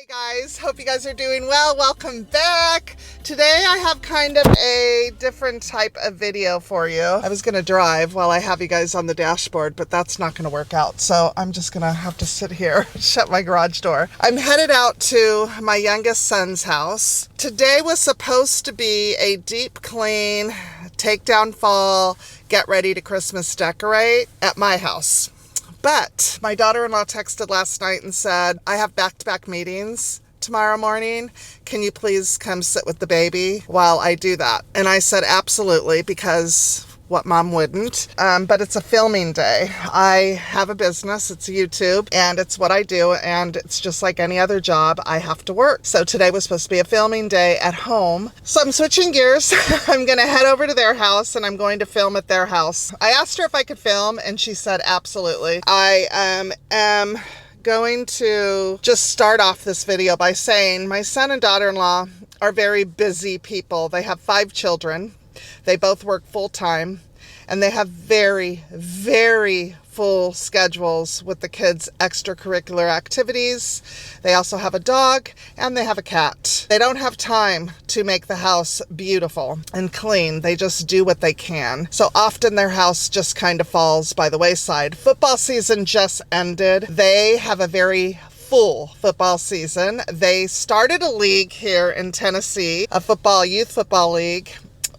Hey guys, hope you guys are doing well. Welcome back. Today I have kind of a different type of video for you. I was going to drive while I have you guys on the dashboard, but that's not going to work out. So I'm just going to have to sit here, shut my garage door. I'm headed out to my youngest son's house. Today was supposed to be a deep clean, take down fall, get ready to Christmas decorate at my house. But my daughter-in-law texted last night and said, I have back-to-back meetings tomorrow morning. Can you please come sit with the baby while I do that? And I said, absolutely, because what mom wouldn't? But it's a filming day. I have a business. It's YouTube, and it's what I do, and it's just like any other job. I have to work. So today was supposed to be a filming day at home. So I'm switching gears. I'm going to head over to their house, and I'm going to film at their house. I asked her if I could film, and she said, absolutely. I am going to just start off this video by saying my son and daughter-in-law are very busy people. They have 5 children. They both work full-time, and they have very, very full schedules with the kids' extracurricular activities. They also have a dog, and they have a cat. They don't have time to make the house beautiful and clean. They just do what they can. So often their house just kind of falls by the wayside. Football season just ended. They have a very full football season. They started a league here in Tennessee, a youth football league.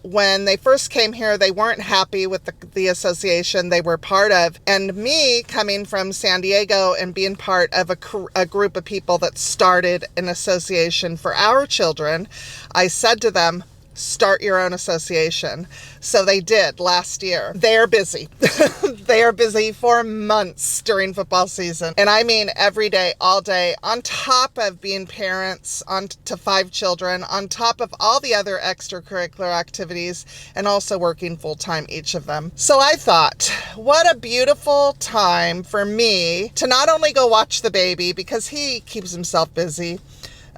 When they first came here, they weren't happy with the association they were part of. And me coming from San Diego and being part of a group of people that started an association for our children, I said to them, start your own association. So they did last year. They are busy. They are busy for months during football season. And I mean every day, all day, on top of being parents to 5 children, on top of all the other extracurricular activities, and also working full-time, each of them. So I thought, what a beautiful time for me to not only go watch the baby, because he keeps himself busy,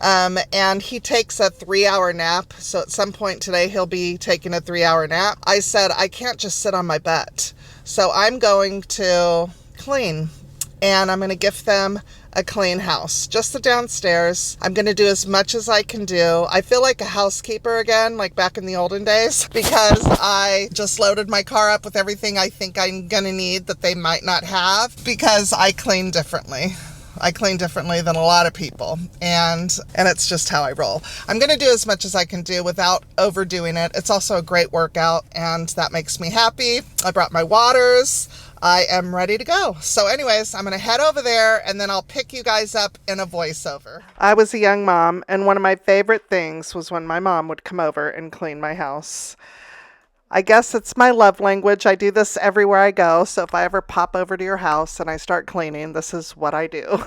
and he takes a 3-hour nap. So at some point today, he'll be taking a 3-hour nap. I said, I can't just sit on my butt. So I'm going to clean, and I'm going to gift them a clean house, just the downstairs. I'm going to do as much as I can do. I feel like a housekeeper again, like back in the olden days, because I just loaded my car up with everything I think I'm going to need that they might not have, because I clean differently. I clean differently than a lot of people, and it's just how I roll. I'm going to do as much as I can do without overdoing it. It's also a great workout, and that makes me happy. I brought my waters. I am ready to go. So anyways, I'm going to head over there, and then I'll pick you guys up in a voiceover. I was a young mom, and one of my favorite things was when my mom would come over and clean my house. I guess it's my love language. I do this everywhere I go. So if I ever pop over to your house and I start cleaning, this is what I do.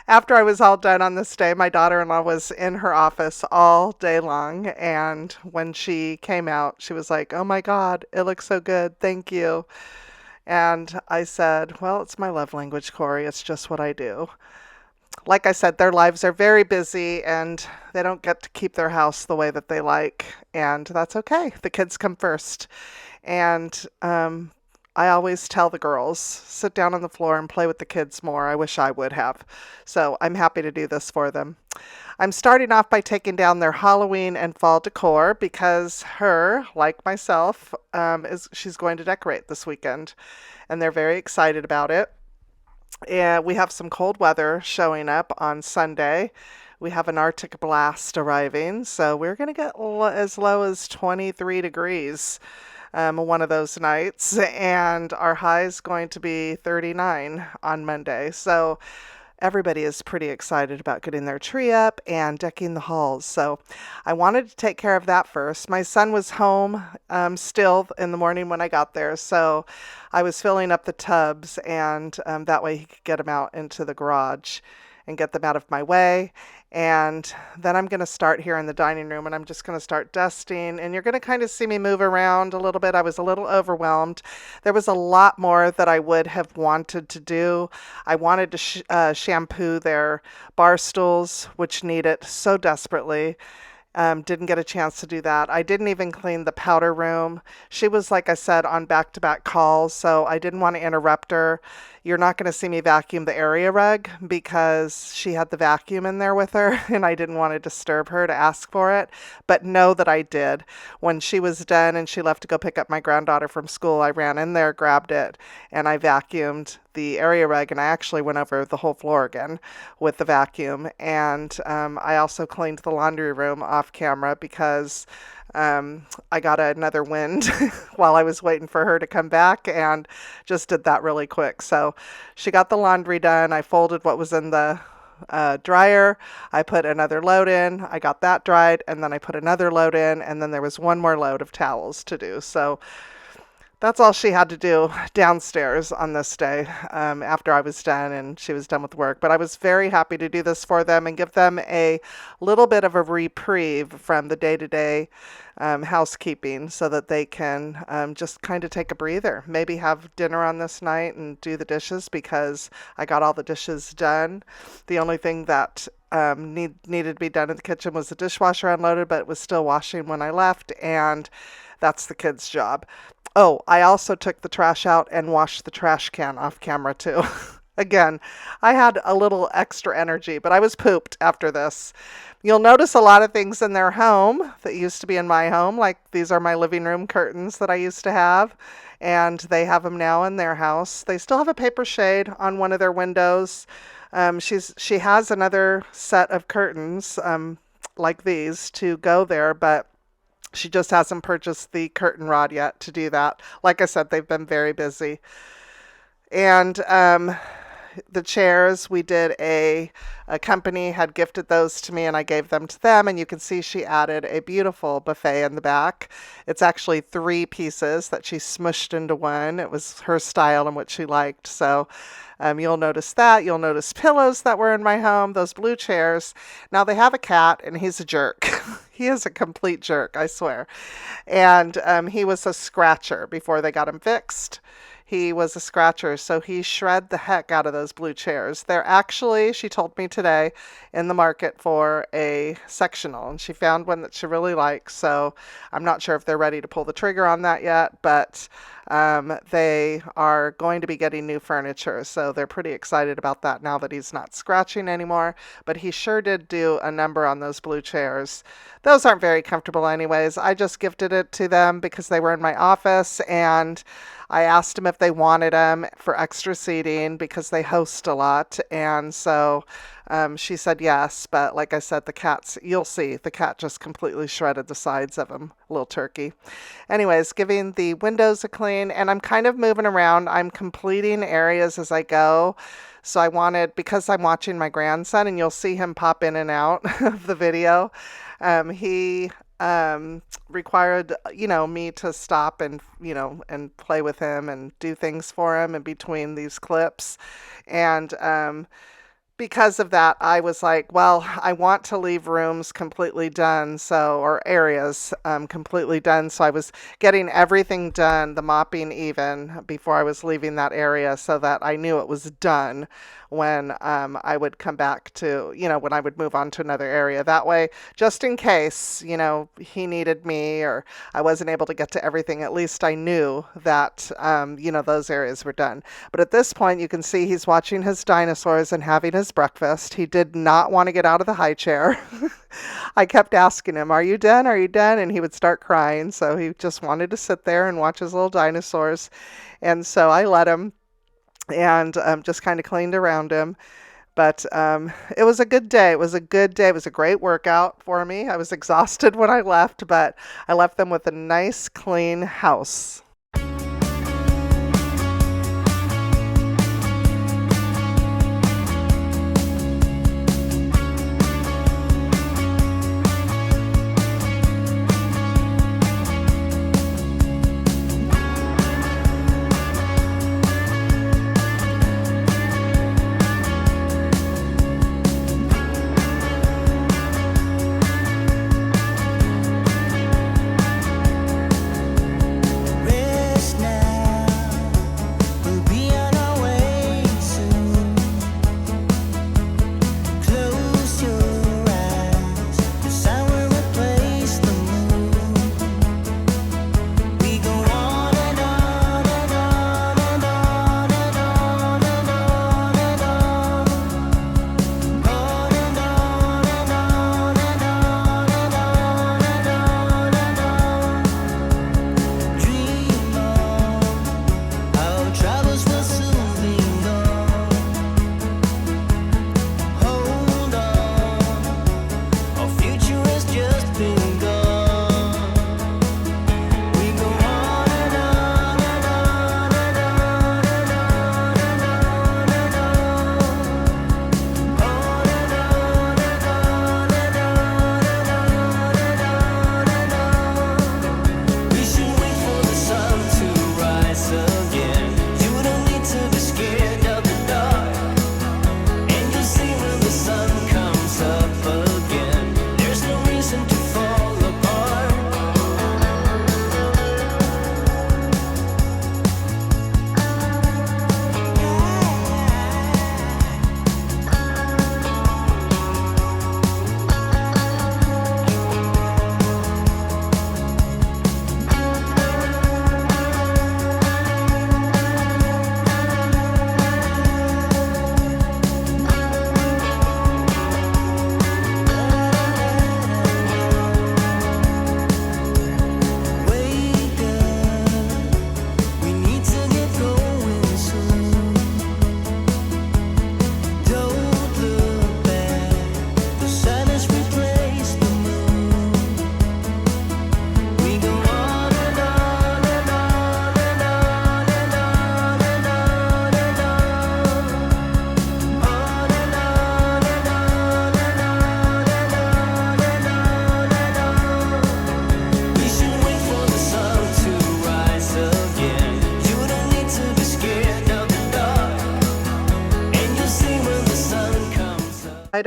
After I was all done on this day, my daughter-in-law was in her office all day long. And when she came out, she was like, oh my God, it looks so good. Thank you. And I said, well, it's my love language, Corey. It's just what I do. Like I said, their lives are very busy, and they don't get to keep their house the way that they like, and that's okay. The kids come first. And I always tell the girls, sit down on the floor and play with the kids more. I wish I would have. So I'm happy to do this for them. I'm starting off by taking down their Halloween and fall decor, because her, like myself, she's going to decorate this weekend, and they're very excited about it. And we have some cold weather showing up on Sunday. We have an Arctic blast arriving, so we're going to get as low as 23 degrees one of those nights, and our high is going to be 39 on Monday. So everybody is pretty excited about getting their tree up and decking the halls. So I wanted to take care of that first. My son was home still in the morning when I got there, so I was filling up the tubs, and that way he could get them out into the garage and get them out of my way. And then I'm going to start here in the dining room, and I'm just going to start dusting, and you're going to kind of see me move around a little bit. I was a little overwhelmed. There was a lot more that I would have wanted to do. I wanted to shampoo their bar stools, which need it so desperately. Didn't get a chance to do that. I didn't even clean the powder room. She was, like I said, on back-to-back calls, so I didn't want to interrupt her. you're not going to see me vacuum the area rug because she had the vacuum in there with her and I didn't want to disturb her to ask for it. But know that I did. When she was done and she left to go pick up my granddaughter from school, I ran in there, grabbed it, and I vacuumed the area rug, and I actually went over the whole floor again with the vacuum. And I also cleaned the laundry room off camera because I got another wind while I was waiting for her to come back and just did that really quick. So she got the laundry done. I folded what was in the dryer. I put another load in. I got that dried, and then I put another load in, and then there was one more load of towels to do. So that's all she had to do downstairs on this day after I was done and she was done with work. But I was very happy to do this for them and give them a little bit of a reprieve from the day-to-day housekeeping so that they can just kind of take a breather. Maybe have dinner on this night and do the dishes because I got all the dishes done. The only thing that needed to be done in the kitchen was the dishwasher unloaded, but it was still washing when I left, and that's the kids' job. Oh, I also took the trash out and washed the trash can off camera too. Again, I had a little extra energy, but I was pooped after this. You'll notice a lot of things in their home that used to be in my home, like these are my living room curtains that I used to have, and they have them now in their house. They still have a paper shade on one of their windows. She has another set of curtains like these to go there, but she just hasn't purchased the curtain rod yet to do that. Like I said, they've been very busy. And the chairs, we did a company had gifted those to me and I gave them to them. And you can see she added a beautiful buffet in the back. It's actually 3 pieces that she smushed into one. It was her style and what she liked. So you'll notice that. You'll notice pillows that were in my home, those blue chairs. Now they have a cat and he's a jerk. He is a complete jerk, I swear. And he was a scratcher before they got him fixed. He was a scratcher, so he shred the heck out of those blue chairs. They're actually, she told me today, in the market for a sectional, and she found one that she really likes, so I'm not sure if they're ready to pull the trigger on that yet, but they are going to be getting new furniture, so they're pretty excited about that now that he's not scratching anymore. But he sure did do a number on those blue chairs. Those aren't very comfortable anyways. I just gifted it to them because they were in my office, and I asked them if they wanted them for extra seating because they host a lot, and so she said yes. But like I said, the cat's, you'll see, the cat just completely shredded the sides of him, little turkey. Anyways, giving the windows a clean, and I'm kind of moving around. I'm completing areas as I go. So I wanted, because I'm watching my grandson, and you'll see him pop in and out of the video, he required, me to stop and, and play with him and do things for him in between these clips. And because of that, I was like, well, I want to leave rooms completely done, or areas completely done. So I was getting everything done, the mopping even, before I was leaving that area so that I knew it was done when I would come back to, when I would move on to another area. That way, just in case, he needed me or I wasn't able to get to everything, at least I knew that, those areas were done. But at this point, you can see he's watching his dinosaurs and having his breakfast. He did not want to get out of the high chair. I kept asking him, are you done? Are you done? And he would start crying. So he just wanted to sit there and watch his little dinosaurs. And so I let him and just kind of cleaned around him. But it was a good day. It was a good day. It was a great workout for me. I was exhausted when I left, but I left them with a nice, clean house.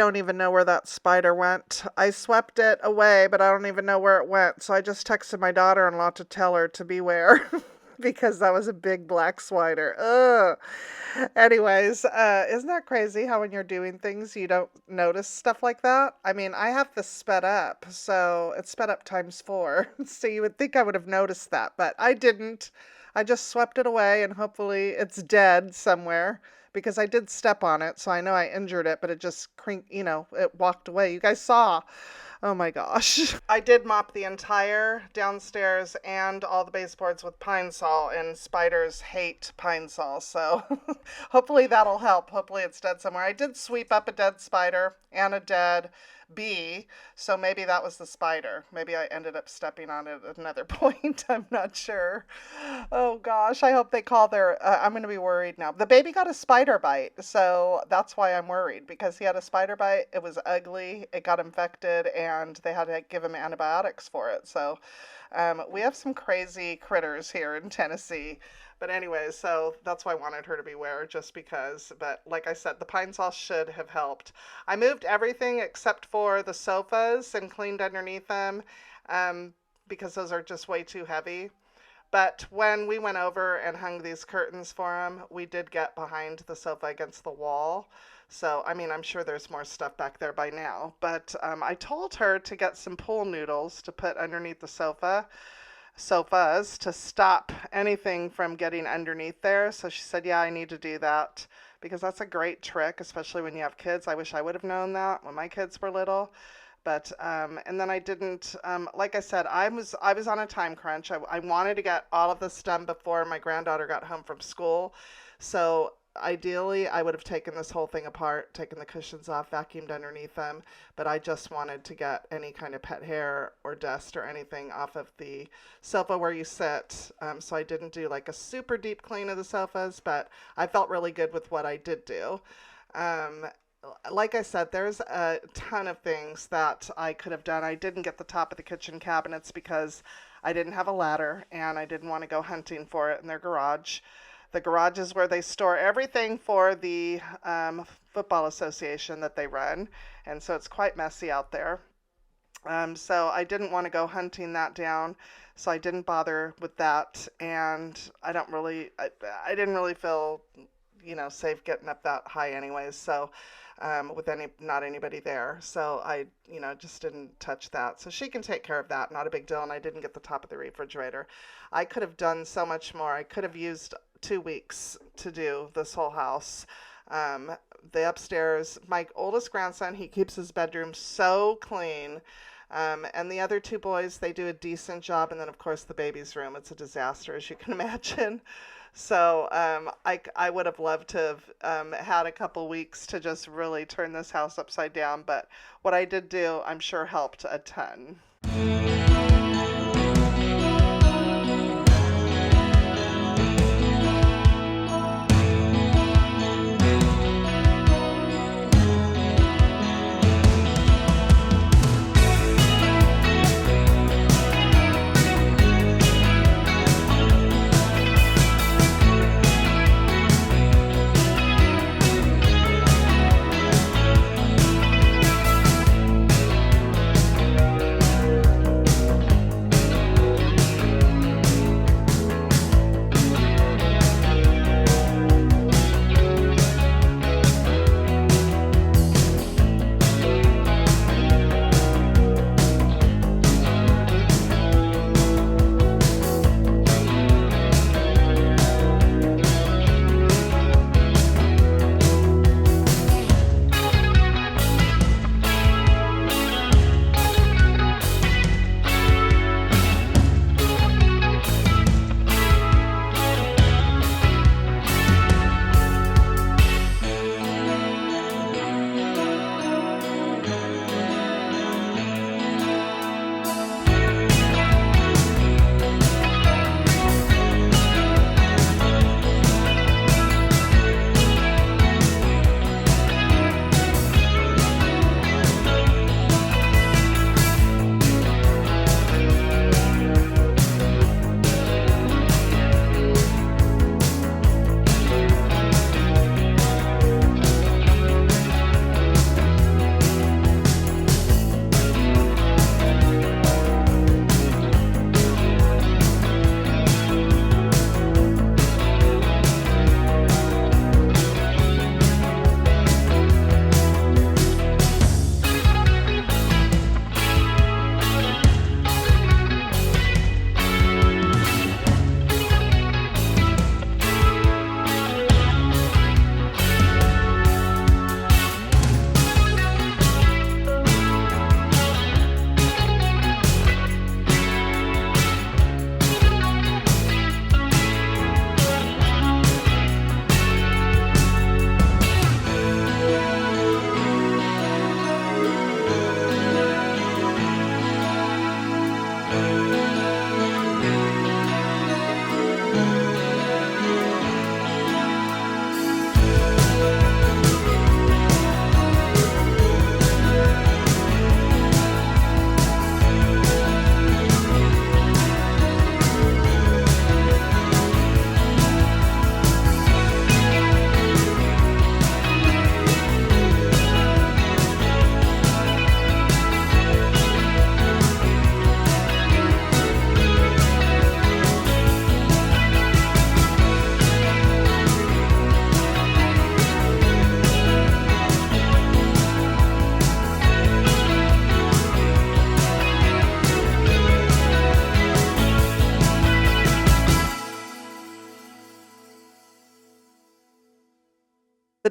don't even know where that spider went. I swept it away, but I don't even know where it went. So I just texted my daughter-in-law to tell her to beware because that was a big black spider. Ugh. Anyways, isn't that crazy how when you're doing things you don't notice stuff like that? I mean, I have this sped up, so it's sped up times 4. So you would think I would have noticed that, but I didn't. I just swept it away and hopefully it's dead somewhere because I did step on it, so I know I injured it, but it just it walked away. You guys saw. Oh my gosh. I did mop the entire downstairs and all the baseboards with Pine Sol, and spiders hate Pine Sol, so hopefully that'll help. Hopefully it's dead somewhere. I did sweep up a dead spider and a dead bee, so maybe that was the spider. Maybe I ended up stepping on it at another point. I'm not sure. Oh gosh, I hope they call their, I'm going to be worried now. The baby got a spider bite, so that's why I'm worried, because he had a spider bite. It was ugly, it got infected, and they had to give him antibiotics for it. So we have some crazy critters here in Tennessee. But anyway, so that's why I wanted her to beware, just because. But like I said, the Pine Sol should have helped. I moved everything except for the sofas and cleaned underneath them because those are just way too heavy. But when we went over and hung these curtains for them, we did get behind the sofa against the wall. So, I mean, I'm sure there's more stuff back there by now. But I told her to get some pool noodles to put underneath the sofas to stop anything from getting underneath there. So she said, yeah, I need to do that because that's a great trick, especially when you have kids. I wish I would have known that when my kids were little. But and then I didn't, like I said, I was on a time crunch. I wanted to get all of this done before my granddaughter got home from school. So ideally, I would have taken this whole thing apart, taken the cushions off, vacuumed underneath them, but I just wanted to get any kind of pet hair or dust or anything off of the sofa where you sit. So I didn't do like a super deep clean of the sofas, but I felt really good with what I did do. Like I said, there's a ton of things that I could have done. I didn't get the top of the kitchen cabinets because I didn't have a ladder and I didn't want to go hunting for it in their garage. The garage is where they store everything for the football association that they run, and so it's quite messy out there. So I didn't want to go hunting that down, so I didn't bother with that, and I didn't really feel, safe getting up that high anyways, so with not anybody there. So I, just didn't touch that. So she can take care of that, not a big deal, and I didn't get the top of the refrigerator. I could have done so much more. I could have used 2 weeks to do this whole house. The upstairs, my oldest grandson, he keeps his bedroom so clean. And the other 2 boys, they do a decent job. And then, of course, the baby's room, it's a disaster, as you can imagine. So I would have loved to have had a couple weeks to just really turn this house upside down. But what I did do, I'm sure helped a ton.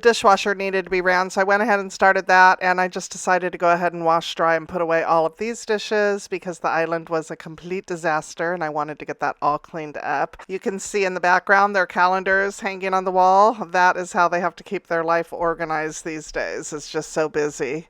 dishwasher needed to be ran, so I went ahead and started that, and I just decided to go ahead and wash, dry, and put away all of these dishes because the island was a complete disaster, and I wanted to get that all cleaned up. You can see in the background their calendars hanging on the wall. That is how they have to keep their life organized these days. It's just so busy.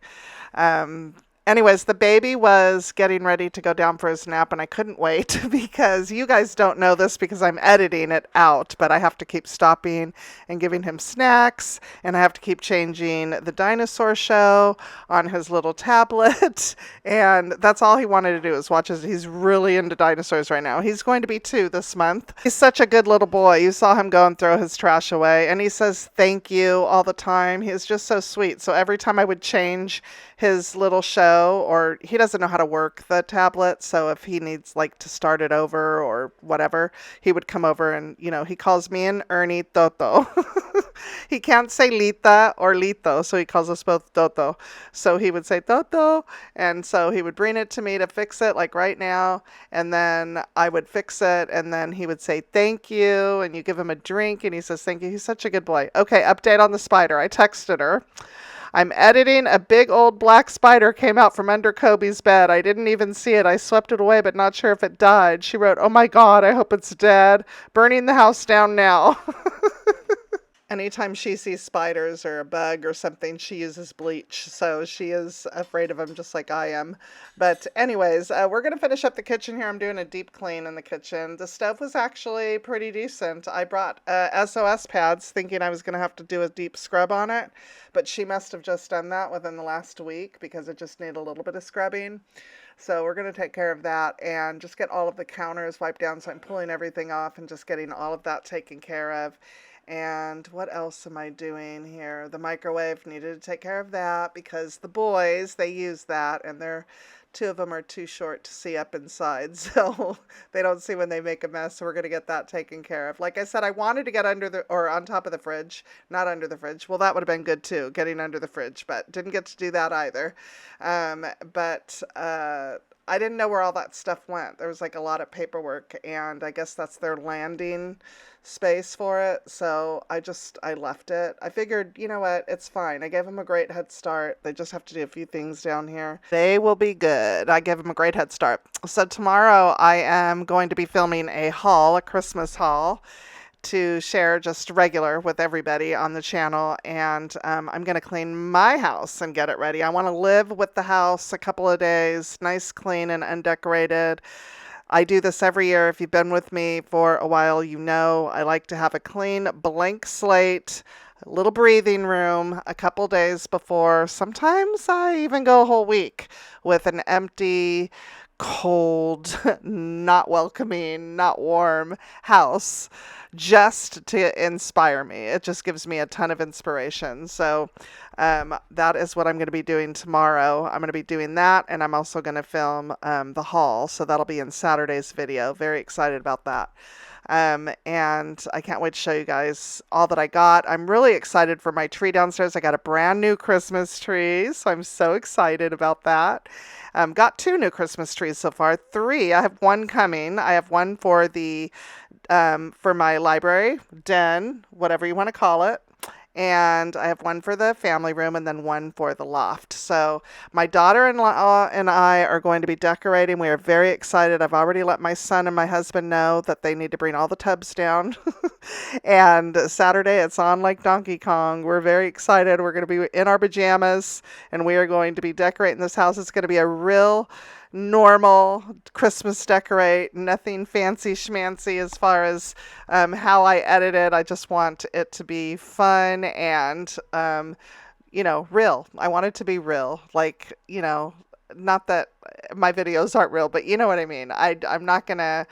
Anyways, the baby was getting ready to go down for his nap, and I couldn't wait because you guys don't know this because I'm editing it out, but I have to keep stopping and giving him snacks, and I have to keep changing the dinosaur show on his little tablet, and that's all he wanted to do is watch it. He's really into dinosaurs right now. He's going to be 2 this month. He's such a good little boy. You saw him go and throw his trash away, and he says thank you all the time. He is just so sweet. So every time I would change his little show, or he doesn't know how to work the tablet, so if he needs like to start it over or whatever, he would come over and, he calls me and Ernie Toto. He can't say Lita or Lito, so he calls us both Toto. So he would say Toto, and so he would bring it to me to fix it like right now, and then I would fix it, and then he would say thank you, and you give him a drink, and he says thank you. He's such a good boy. Okay, update on the spider. I texted her. I'm editing. A big old black spider came out from under Kobe's bed. I didn't even see it. I swept it away, but not sure if it died. She wrote, "Oh my God, I hope it's dead. Burning the house down now." Anytime she sees spiders or a bug or something, she uses bleach. So she is afraid of them just like I am. But anyways, we're going to finish up the kitchen here. I'm doing a deep clean in the kitchen. The stove was actually pretty decent. I brought SOS pads thinking I was going to have to do a deep scrub on it. But she must have just done that within the last week because it just needed a little bit of scrubbing. So we're going to take care of that and just get all of the counters wiped down. So I'm pulling everything off and just getting all of that taken care of. And what else am I doing here? The microwave, needed to take care of that because the boys, they use that, and they're 2 of them are too short to see up inside, so they don't see when they make a mess. So we're going to get that taken care of. Like I said, I wanted to get on top of the fridge, not under the fridge. Well, that would have been good too, getting under the fridge, but didn't get to do that either. I didn't know where all that stuff went. There was like a lot of paperwork, and I guess that's their landing space for it. So I left it. I figured, you know what, it's fine. I gave them a great head start. They just have to do a few things down here. They will be good. I gave them a great head start. So tomorrow I am going to be filming a Christmas haul, to share just regular with everybody on the channel, and I'm going to clean my house and get it ready. I want to live with the house a couple of days, nice, clean, and undecorated. I do this every year. If you've been with me for a while, you know I like to have a clean blank slate, a little breathing room a couple days before. Sometimes I even go a whole week with an empty, cold, not welcoming, not warm house, just to inspire me. It just gives me a ton of inspiration. So that is what I'm going to be doing tomorrow. I'm going to be doing that, and I'm also going to film the haul. So that'll be in Saturday's video. Very excited about that. And I can't wait to show you guys all that I got. I'm really excited for my tree downstairs. I got a brand new Christmas tree, so I'm so excited about that. Got 2 new Christmas trees so far. 3. I have 1 coming. I have one for for my library, den, whatever you want to call it. And I have one for the family room and then one for the loft. So my daughter-in-law and I are going to be decorating. We are very excited. I've already let my son and my husband know that they need to bring all the tubs down. And Saturday it's on like Donkey Kong. We're very excited. We're going to be in our pajamas and we are going to be decorating this house. It's going to be a real normal Christmas decorate, nothing fancy schmancy as far as how I edit it. I just want it to be fun and real. I want it to be real, like, not that my videos aren't real, but you know what I mean. I'm not gonna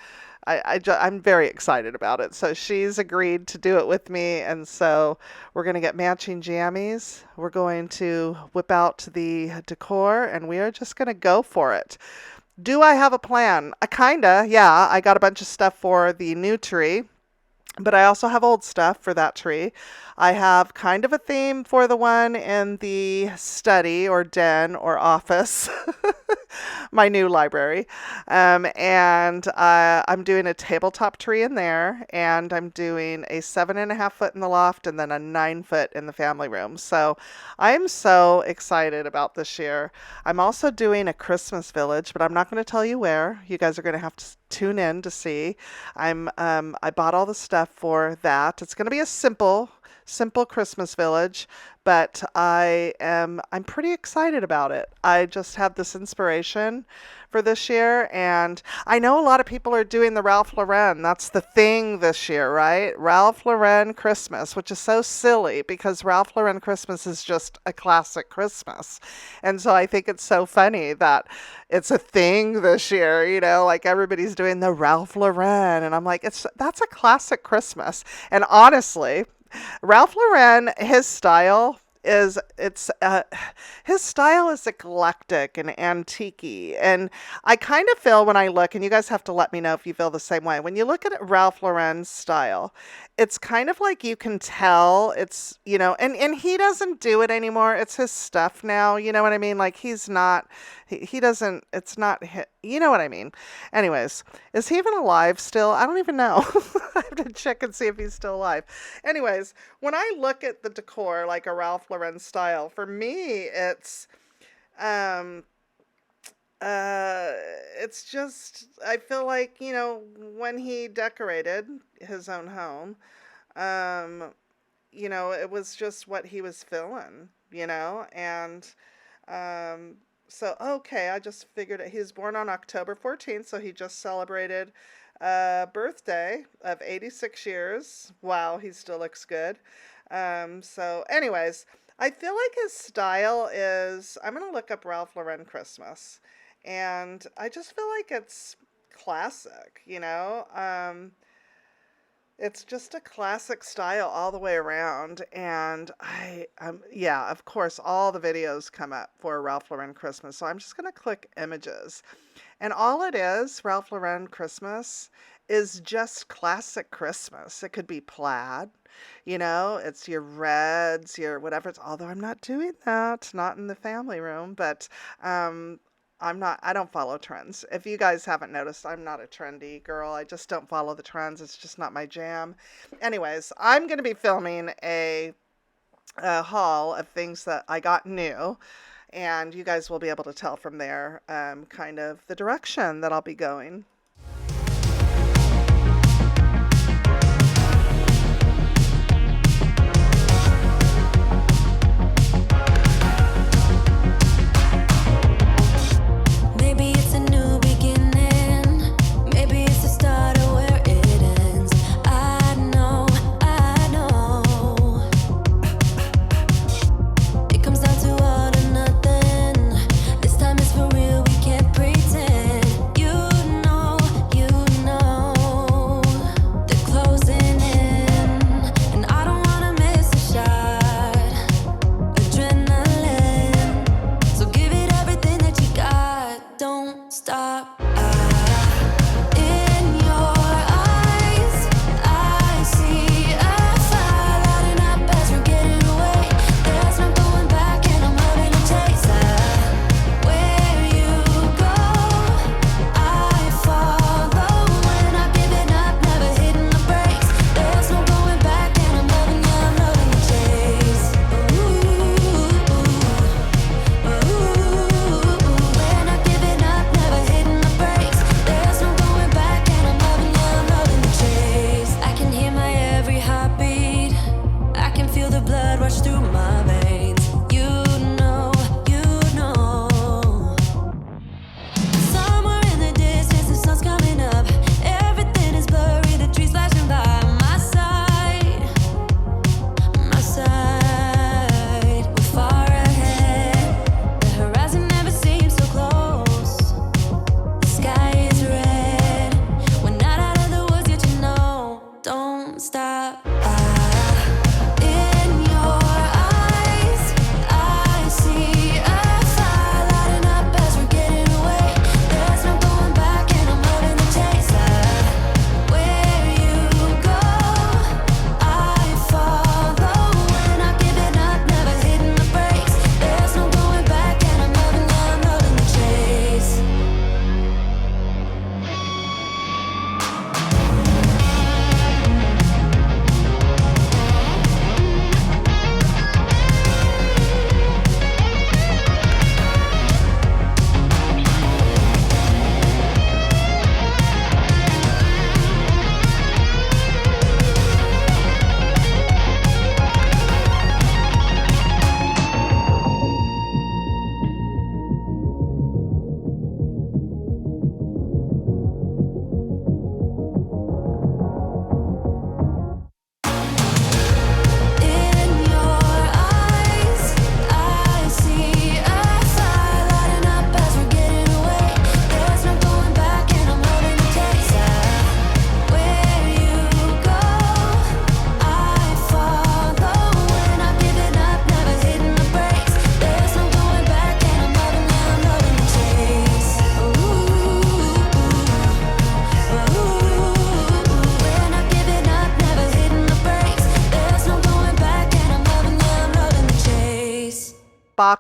I'm very excited about it. So she's agreed to do it with me. And so we're going to get matching jammies. We're going to whip out the Decor and we are just going to go for it. Do I have a plan? Yeah. I got a bunch of stuff for the new tree, but I also have old stuff for that tree. I have kind of a theme for the one in the study or den or office. my new library. And I'm doing a tabletop tree in there, and I'm doing a 7.5 foot in the loft, and then a 9 foot in the family room. So I'm so excited about this year. I'm also doing a Christmas village, but I'm not going to tell you where. You guys are going to have to tune in to see. I bought all the stuff for that. It's going to be a simple Christmas village, but I'm pretty excited about it. I just have this inspiration for this year, and I know a lot of people are doing the Ralph Lauren. That's the thing this year, right? Ralph Lauren Christmas, which is so silly because Ralph Lauren Christmas is just a classic Christmas. And so I think it's so funny that it's a thing this year, like everybody's doing the Ralph Lauren, and I'm like, that's a classic Christmas. And honestly, Ralph Lauren, his style is eclectic and antique-y. And I kind of feel when I look, and you guys have to let me know if you feel the same way. When you look at Ralph Lauren's style, it's kind of like you can tell it's, and he doesn't do it anymore. It's his stuff now. You know what I mean? Like he doesn't, it's not, you know what I mean? Anyways, is he even alive still? I don't even know. I have to check and see if he's still alive. Anyways, when I look at the decor, like a Ralph Lauren style, for me, it's just, I feel like, when he decorated his own home, it was just what he was feeling, and, so, okay, I just figured he was born on October 14th, so he just celebrated a birthday of 86 years. Wow, he still looks good. So anyways, I feel like his style is, I'm going to look up Ralph Lauren Christmas, and I just feel like it's classic, it's just a classic style all the way around. And yeah, of course, all the videos come up for Ralph Lauren Christmas. So I'm just going to click images. And all it is, Ralph Lauren Christmas, is just classic Christmas. It could be plaid, it's your reds, your whatever. Although I'm not doing that, not in the family room, but I don't follow trends. If you guys haven't noticed, I'm not a trendy girl. I just don't follow the trends. It's just not my jam. Anyways, I'm going to be filming a haul of things that I got new, and you guys will be able to tell from there kind of the direction that I'll be going. This time is for real, we can't pretend.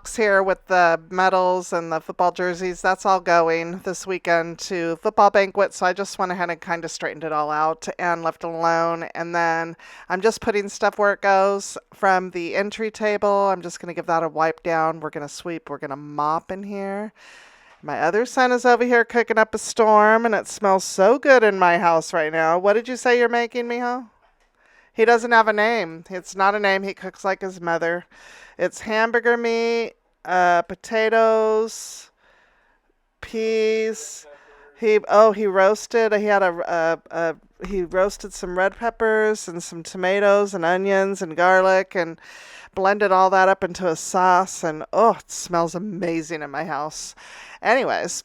box here with the medals and the football jerseys, that's all going this weekend to football banquet. So I just went ahead and kind of straightened it all out and left it alone. And then I'm just putting stuff where it goes from the entry table. I'm just going to give that a wipe down. We're going to sweep. We're going to mop in here. My other son is over here cooking up a storm, and it smells so good in my house right now. What did you say you're making, Mijo? He doesn't have a name. It's not a name. He cooks like his mother. It's hamburger meat, potatoes, peas. He roasted. He roasted some red peppers and some tomatoes and onions and garlic and blended all that up into a sauce, and oh, it smells amazing in my house. Anyways,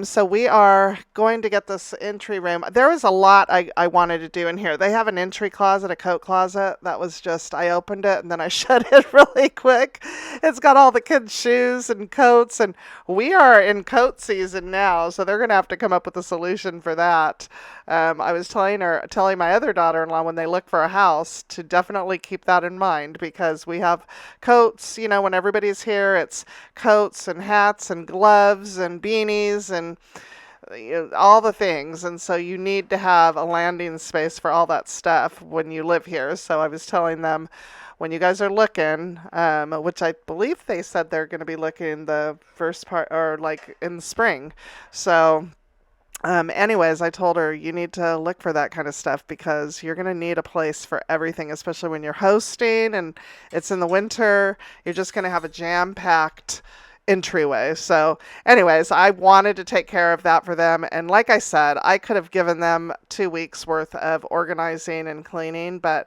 so we are going to get this entry room. There was a lot I wanted to do in here. They have an entry closet, a coat closet. That was just, I opened it and then I shut it really quick. It's got all the kids' shoes and coats, and we are in coat season now, so they're going to have to come up with a solution for that. I was telling my other daughter-in-law when they look for a house to definitely keep that in mind, because we have coats, when everybody's here, it's coats and hats and gloves and beanies and all the things. And so you need to have a landing space for all that stuff when you live here. So I was telling them, when you guys are looking, which I believe they said they're going to be looking the first part, or like in the spring. So anyways, I told her you need to look for that kind of stuff, because you're going to need a place for everything, especially when you're hosting and it's in the winter. You're just going to have a jam-packed entryway. So anyways, I wanted to take care of that for them. And like I said, I could have given them 2 weeks worth of organizing and cleaning, but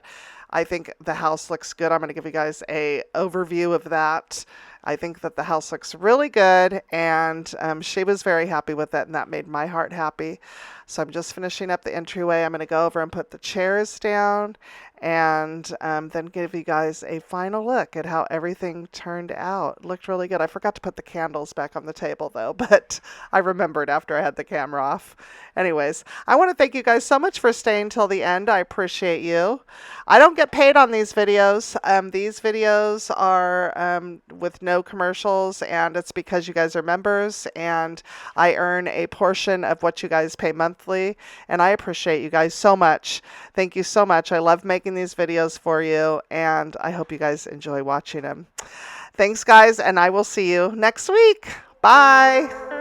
I think the house looks good. I'm going to give you guys a overview of that. I think that the house looks really good, and she was very happy with it, and that made my heart happy. So I'm just finishing up the entryway. I'm going to go over and put the chairs down, and then give you guys a final look at how everything turned out. It looked really good. I forgot to put the candles back on the table, though, but I remembered after I had the camera off. Anyways, I want to thank you guys so much for staying till the end. I appreciate you. I don't get paid on these videos. These videos are with no commercials, and it's because you guys are members, and I earn a portion of what you guys pay monthly, and I appreciate you guys so much. Thank you so much. I love making these videos for you, and I hope you guys enjoy watching them. Thanks, guys, and I will see you next week. Bye.